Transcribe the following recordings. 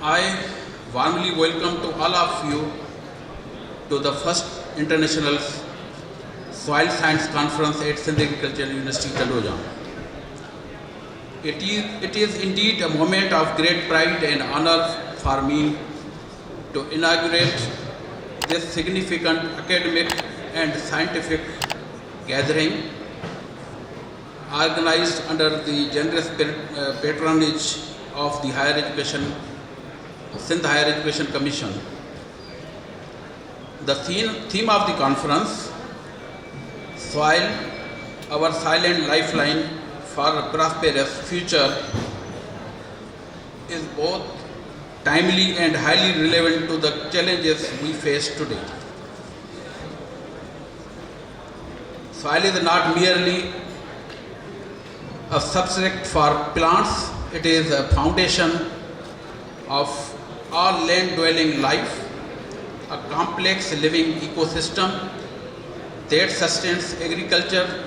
I warmly welcome to all of you to the first International Soil Science Conference at Sindh Agricultural University, Taloja. It is indeed a moment of great pride and honor for me to inaugurate this significant academic and scientific gathering organized under the generous patronage of the Sindh Higher Education Commission. The theme of the conference, Soil, our silent lifeline for a prosperous future, is both timely and highly relevant to the challenges we face today. Soil is not merely a substrate for plants, it is a foundation of all land-dwelling life, a complex living ecosystem that sustains agriculture,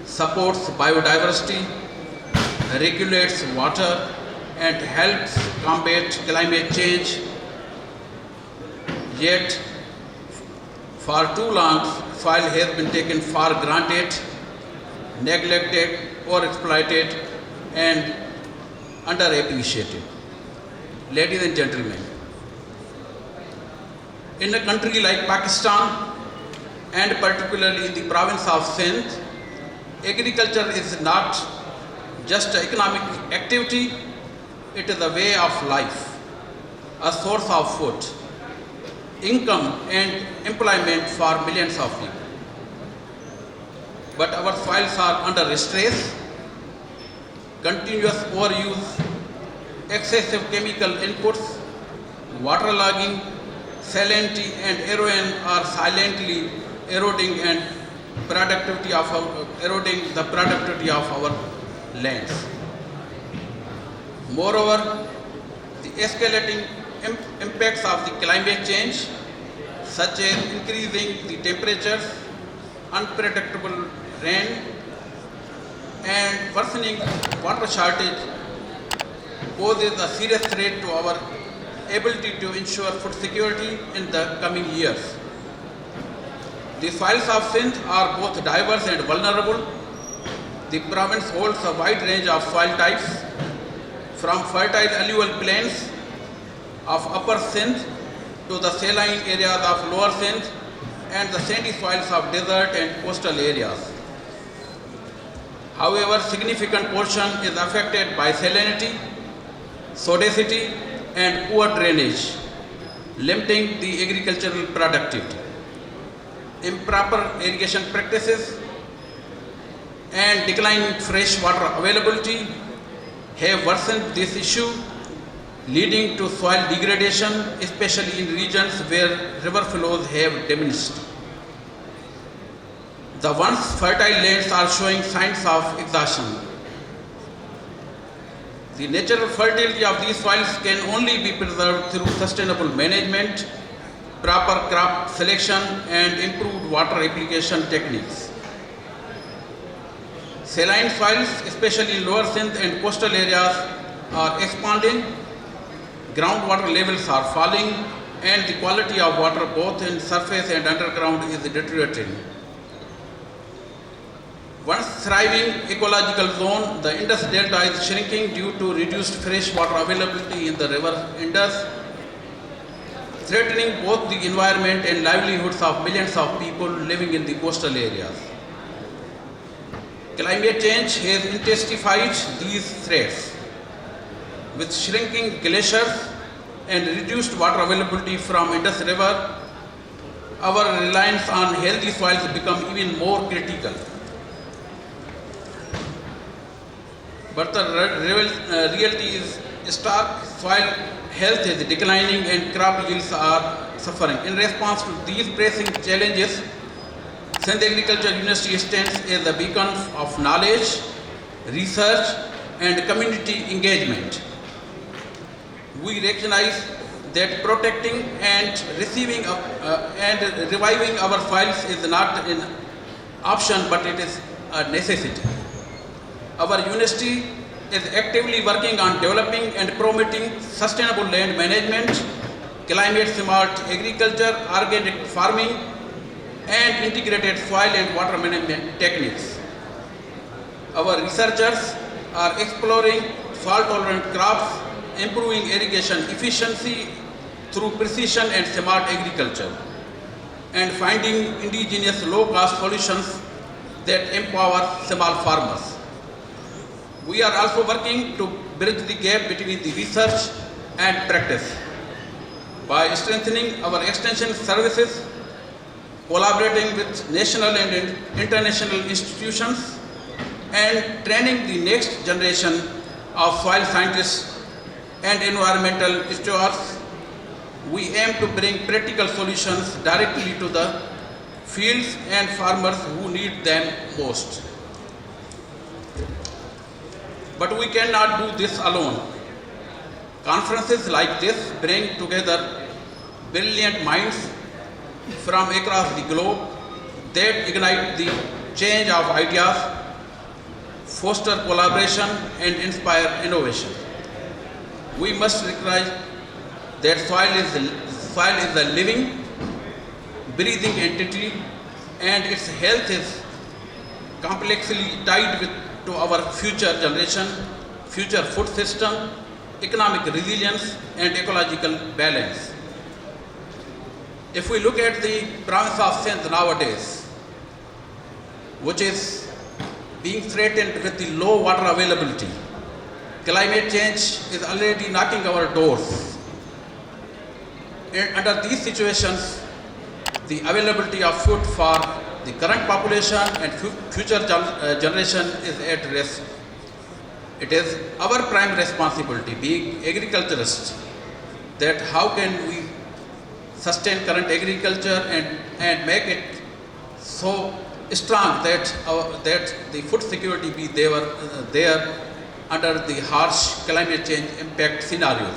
supports biodiversity, regulates water, and helps combat climate change. Yet, for too long, soil has been taken for granted, neglected, or exploited, and underappreciated. Ladies and gentlemen, in a country like Pakistan, and particularly in the province of Sindh, agriculture is not just an economic activity, it is a way of life, a source of food, income and employment for millions of people. But our soils are under stress, continuous overuse, excessive chemical inputs, waterlogging, salinity and erosion are silently eroding the productivity of our lands. Moreover, the escalating impacts of the climate change, such as increasing the temperatures, unpredictable rain, and worsening water shortage, poses a serious threat to our ability to ensure food security in the coming years. The soils of Sindh are both diverse and vulnerable. The province holds a wide range of soil types, from fertile alluvial plains of upper Sindh to the saline areas of lower Sindh and the sandy soils of desert and coastal areas. However, significant portion is affected by salinity, sodicity, and poor drainage, limiting the agricultural productivity. Improper irrigation practices and declining fresh water availability have worsened this issue, leading to soil degradation, especially in regions where river flows have diminished. The once fertile lands are showing signs of exhaustion. The natural fertility of these soils can only be preserved through sustainable management, proper crop selection, and improved water application techniques. Saline soils, especially in lower Sindh and coastal areas, are expanding, groundwater levels are falling, and the quality of water both in surface and underground is deteriorating. Once thriving ecological zone, the Indus Delta is shrinking due to reduced fresh water availability in the river Indus, threatening both the environment and livelihoods of millions of people living in the coastal areas. Climate change has intensified these threats. With shrinking glaciers and reduced water availability from Indus River, our reliance on healthy soils become even more critical. But the reality is stark. Soil health is declining and crop yields are suffering. In response to these pressing challenges, Sindh Agricultural University stands as a beacon of knowledge, research, and community engagement. We recognize that protecting and receiving and reviving our soils is not an option, but it is a necessity. Our university is actively working on developing and promoting sustainable land management, climate smart agriculture, organic farming, and integrated soil and water management techniques. Our researchers are exploring fault-tolerant crops, improving irrigation efficiency through precision and smart agriculture, and finding indigenous low-cost solutions that empower small farmers. We are also working to bridge the gap between the research and practice by strengthening our extension services, collaborating with national and international institutions, and training the next generation of soil scientists and environmental stewards. We aim to bring practical solutions directly to the fields and farmers who need them most. But we cannot do this alone. Conferences like this bring together brilliant minds from across the globe that ignite the change of ideas, foster collaboration, and inspire innovation. We must recognize that soil is a living, breathing entity, and its health is complexly tied to our future generation, future food system, economic resilience, and ecological balance. If we look at the province of Sindh nowadays, which is being threatened with the low water availability, climate change is already knocking our doors. And under these situations, the availability of food for the current population and future generation is at risk. It is our prime responsibility, being agriculturists, that how can we sustain current agriculture and make it so strong that the food security be there under the harsh climate change impact scenarios.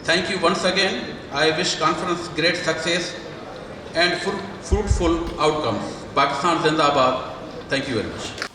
Thank you once again. I wish conference great success and fruitful outcomes. Pakistan Zindabad. Thank you very much.